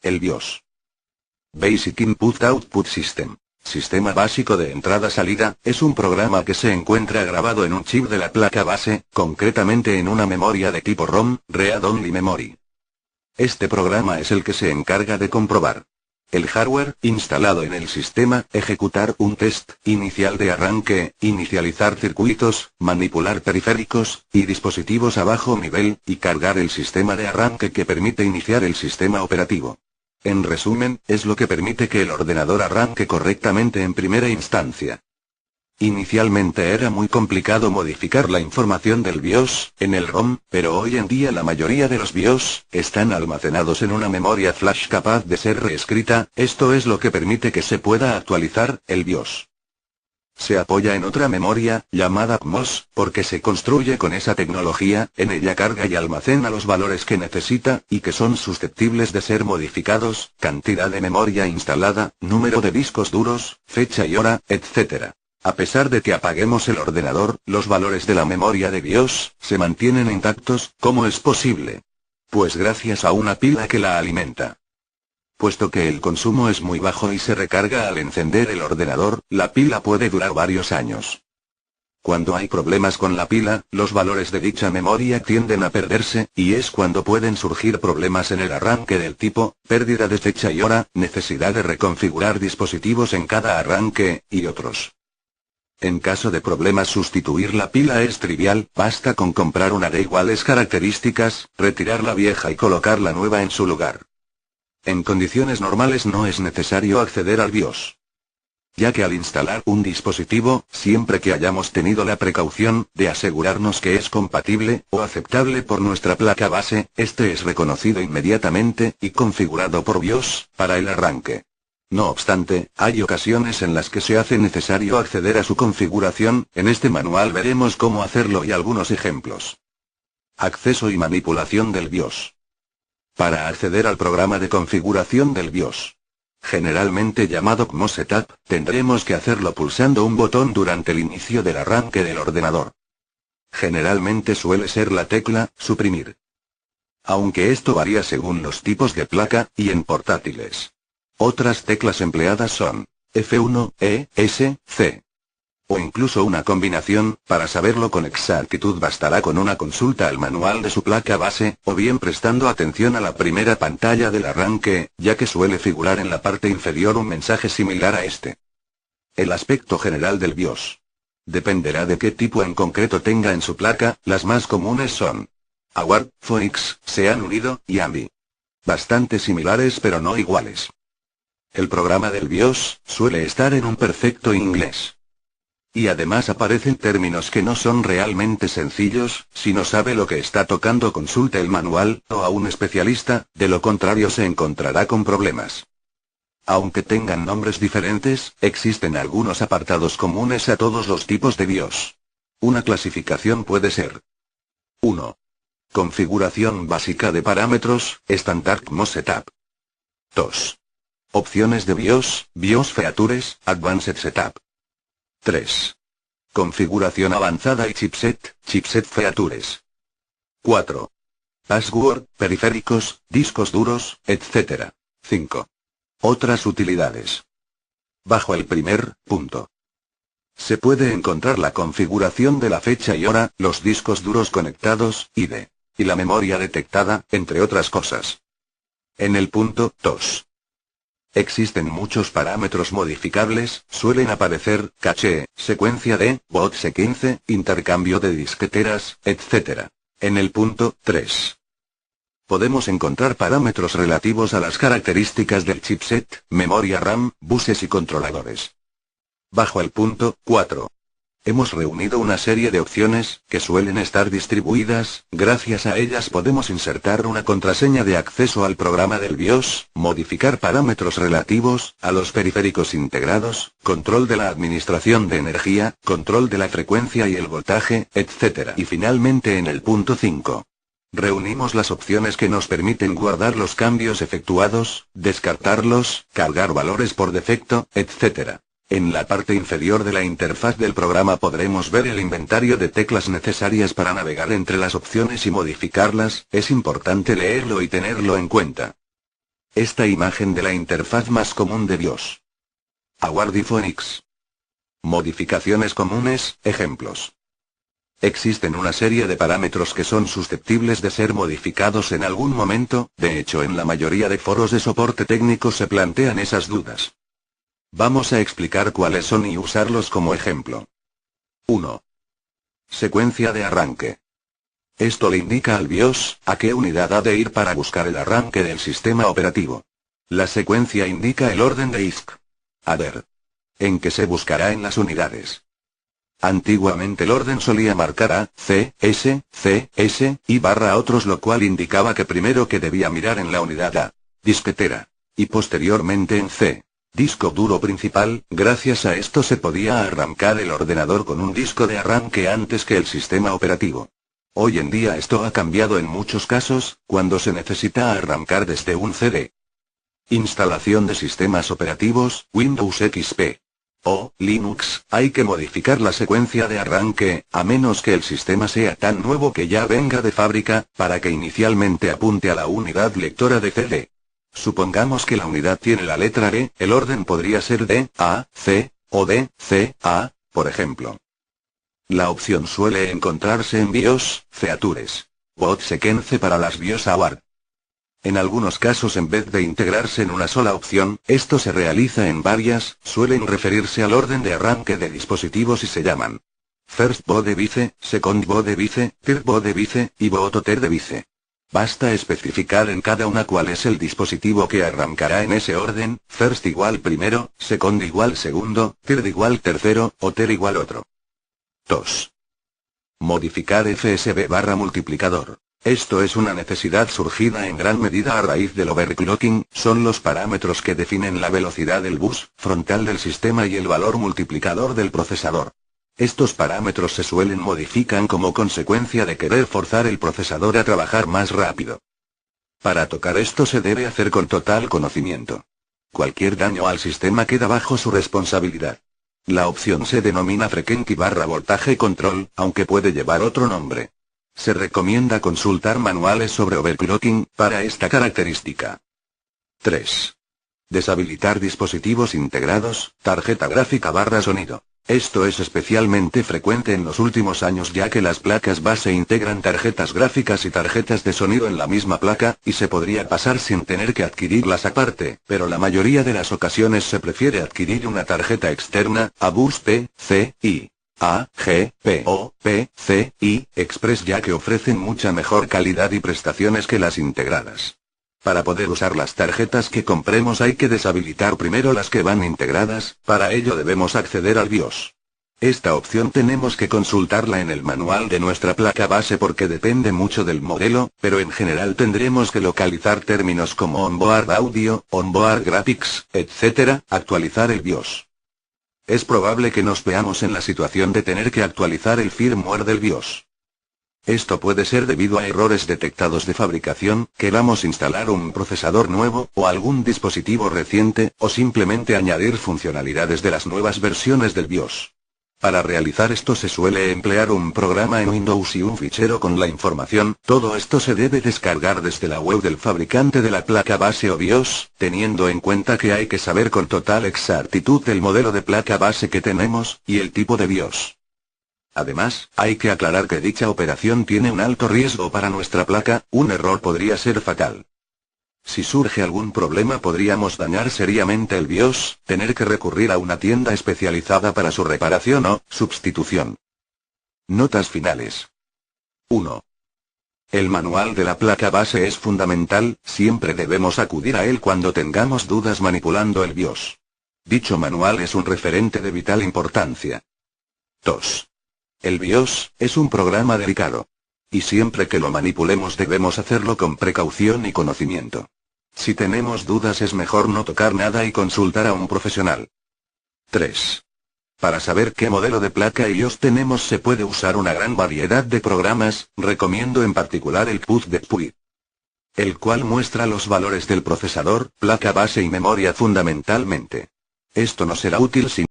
El BIOS. Basic Input Output System. Sistema básico de entrada-salida, es un programa que se encuentra grabado en un chip de la placa base, concretamente en una memoria de tipo ROM, Read Only Memory. Este programa es el que se encarga de comprobar el hardware instalado en el sistema, ejecutar un test inicial de arranque, inicializar circuitos, manipular periféricos y dispositivos a bajo nivel, y cargar el sistema de arranque que permite iniciar el sistema operativo. En resumen, es lo que permite que el ordenador arranque correctamente en primera instancia. Inicialmente era muy complicado modificar la información del BIOS en el ROM, pero hoy en día la mayoría de los BIOS están almacenados en una memoria flash capaz de ser reescrita. Esto es lo que permite que se pueda actualizar el BIOS. Se apoya en otra memoria, llamada PMOS, porque se construye con esa tecnología. En ella carga y almacena los valores que necesita, y que son susceptibles de ser modificados, cantidad de memoria instalada, número de discos duros, fecha y hora, etc. A pesar de que apaguemos el ordenador, los valores de la memoria de BIOS se mantienen intactos. ¿Cómo es posible? Pues gracias a una pila que la alimenta. Puesto que el consumo es muy bajo y se recarga al encender el ordenador, la pila puede durar varios años. Cuando hay problemas con la pila, los valores de dicha memoria tienden a perderse, y es cuando pueden surgir problemas en el arranque del tipo, pérdida de fecha y hora, necesidad de reconfigurar dispositivos en cada arranque, y otros. En caso de problemas, sustituir la pila es trivial, basta con comprar una de iguales características, retirar la vieja y colocar la nueva en su lugar. En condiciones normales no es necesario acceder al BIOS, ya que al instalar un dispositivo, siempre que hayamos tenido la precaución de asegurarnos que es compatible o aceptable por nuestra placa base, este es reconocido inmediatamente y configurado por BIOS para el arranque. No obstante, hay ocasiones en las que se hace necesario acceder a su configuración. En este manual veremos cómo hacerlo y algunos ejemplos. Acceso y manipulación del BIOS. Para acceder al programa de configuración del BIOS, generalmente llamado PMOS Setup, tendremos que hacerlo pulsando un botón durante el inicio del arranque del ordenador. Generalmente suele ser la tecla suprimir, aunque esto varía según los tipos de placa y en portátiles. Otras teclas empleadas son F1, E, S, C. O incluso una combinación. Para saberlo con exactitud bastará con una consulta al manual de su placa base, o bien prestando atención a la primera pantalla del arranque, ya que suele figurar en la parte inferior un mensaje similar a este. El aspecto general del BIOS dependerá de qué tipo en concreto tenga en su placa. Las más comunes son AWARD, Phoenix, Xeon Unido y AMBI. Bastante similares pero no iguales. El programa del BIOS suele estar en un perfecto inglés. Y además aparecen términos que no son realmente sencillos. Si no sabe lo que está tocando, consulte el manual, o a un especialista, de lo contrario se encontrará con problemas. Aunque tengan nombres diferentes, existen algunos apartados comunes a todos los tipos de BIOS. Una clasificación puede ser: 1. Configuración básica de parámetros, Standard PMOS Setup. 2. Opciones de BIOS, BIOS Features, Advanced Setup. 3. Configuración avanzada y chipset, Chipset Features. 4. Password, periféricos, discos duros, etc. 5. Otras utilidades. Bajo el primer punto se puede encontrar la configuración de la fecha y hora, los discos duros conectados, ID, y la memoria detectada, entre otras cosas. En el punto 2. Existen muchos parámetros modificables. Suelen aparecer caché, secuencia de BOTC15, intercambio de disqueteras, etc. En el punto 3. Podemos encontrar parámetros relativos a las características del chipset, memoria RAM, buses y controladores. Bajo el punto 4. Hemos reunido una serie de opciones, que suelen estar distribuidas. Gracias a ellas podemos insertar una contraseña de acceso al programa del BIOS, modificar parámetros relativos a los periféricos integrados, control de la administración de energía, control de la frecuencia y el voltaje, etc. Y finalmente en el punto 5. Reunimos las opciones que nos permiten guardar los cambios efectuados, descartarlos, cargar valores por defecto, etc. En la parte inferior de la interfaz del programa podremos ver el inventario de teclas necesarias para navegar entre las opciones y modificarlas. Es importante leerlo y tenerlo en cuenta. Esta imagen de la interfaz más común de BIOS. Awardee Phoenix. Modificaciones comunes, ejemplos. Existen una serie de parámetros que son susceptibles de ser modificados en algún momento, de hecho en la mayoría de foros de soporte técnico se plantean esas dudas. Vamos a explicar cuáles son y usarlos como ejemplo. 1. Secuencia de arranque. Esto le indica al BIOS a qué unidad ha de ir para buscar el arranque del sistema operativo. La secuencia indica el orden de ISC. ADER. En que se buscará en las unidades. Antiguamente el orden solía marcar A, C, S, C, S, y barra otros, lo cual indicaba que primero que debía mirar en la unidad A, disquetera, y posteriormente en C, disco duro principal. Gracias a esto se podía arrancar el ordenador con un disco de arranque antes que el sistema operativo. Hoy en día esto ha cambiado en muchos casos, cuando se necesita arrancar desde un CD. Instalación de sistemas operativos, Windows XP o Linux, hay que modificar la secuencia de arranque, a menos que el sistema sea tan nuevo que ya venga de fábrica, para que inicialmente apunte a la unidad lectora de CD. Supongamos que la unidad tiene la letra E, el orden podría ser D, A, C, o D, C, A, por ejemplo. La opción suele encontrarse en BIOS, Features. Boot Sequence para las BIOS Award. En algunos casos, en vez de integrarse en una sola opción, esto se realiza en varias, suelen referirse al orden de arranque de dispositivos y se llaman First Boot Device, Second Boot Device, Third Boot Device, y Boot Order Device. Basta especificar en cada una cuál es el dispositivo que arrancará en ese orden: First igual primero, Second igual segundo, Third igual tercero, Order igual otro. 2. Modificar FSB barra multiplicador. Esto es una necesidad surgida en gran medida a raíz del overclocking, son los parámetros que definen la velocidad del bus frontal del sistema y el valor multiplicador del procesador. Estos parámetros se suelen modificar como consecuencia de querer forzar el procesador a trabajar más rápido. Para tocar esto se debe hacer con total conocimiento. Cualquier daño al sistema queda bajo su responsabilidad. La opción se denomina Frequency barra voltaje control, aunque puede llevar otro nombre. Se recomienda consultar manuales sobre overclocking para esta característica. 3. Deshabilitar dispositivos integrados, tarjeta gráfica barra sonido. Esto es especialmente frecuente en los últimos años, ya que las placas base integran tarjetas gráficas y tarjetas de sonido en la misma placa, y se podría pasar sin tener que adquirirlas aparte, pero la mayoría de las ocasiones se prefiere adquirir una tarjeta externa, ABUS P, C, I. A, G, P, O, P, C, I, Express, ya que ofrecen mucha mejor calidad y prestaciones que las integradas. Para poder usar las tarjetas que compremos hay que deshabilitar primero las que van integradas, para ello debemos acceder al BIOS. Esta opción tenemos que consultarla en el manual de nuestra placa base porque depende mucho del modelo, pero en general tendremos que localizar términos como onboard audio, onboard graphics, etc., actualizar el BIOS. Es probable que nos veamos en la situación de tener que actualizar el firmware del BIOS. Esto puede ser debido a errores detectados de fabricación, queramos instalar un procesador nuevo, o algún dispositivo reciente, o simplemente añadir funcionalidades de las nuevas versiones del BIOS. Para realizar esto se suele emplear un programa en Windows y un fichero con la información. Todo esto se debe descargar desde la web del fabricante de la placa base o BIOS, teniendo en cuenta que hay que saber con total exactitud el modelo de placa base que tenemos, y el tipo de BIOS. Además, hay que aclarar que dicha operación tiene un alto riesgo para nuestra placa, un error podría ser fatal. Si surge algún problema podríamos dañar seriamente el BIOS, tener que recurrir a una tienda especializada para su reparación o sustitución. Notas finales. 1. El manual de la placa base es fundamental, siempre debemos acudir a él cuando tengamos dudas manipulando el BIOS. Dicho manual es un referente de vital importancia. 2. El BIOS es un programa delicado. Y siempre que lo manipulemos debemos hacerlo con precaución y conocimiento. Si tenemos dudas es mejor no tocar nada y consultar a un profesional. 3. Para saber qué modelo de placa y BIOS tenemos se puede usar una gran variedad de programas, recomiendo en particular el PUT, el cual muestra los valores del procesador, placa base y memoria fundamentalmente. Esto no será útil si